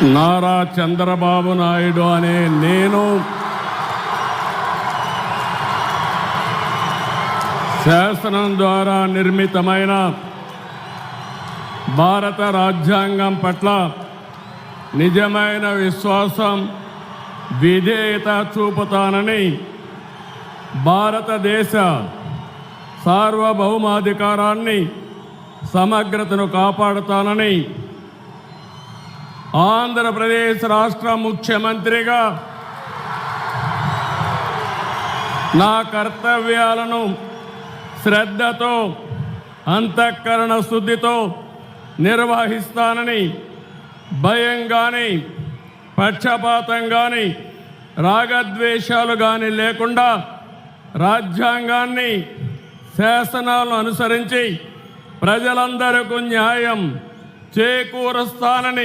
నారా చంద్రబాబు నాయుడు అనే నేను శాసనం ద్వారా నిర్మితమైన భారత రాజ్యాంగం పట్ల నిజమైన విశ్వాసం, విధేయత చూపుతానని, భారతదేశ సార్వభౌమాధికారాన్ని, సమగ్రతను కాపాడుతానని ఆంధ్రప్రదేశ్ రాష్ట్ర ముఖ్యమంత్రిగా నా కర్తవ్యాలను శ్రద్ధతో, అంతఃకరణ శుద్ధితో నిర్వహిస్తానని, భయం కానీ, పక్షపాతం కానీ, రాగద్వేషాలు కానీ లేకుండా రాజ్యాంగాన్ని, శాసనాలను అనుసరించి ప్రజలందరికీ న్యాయం చేకూరుస్తానని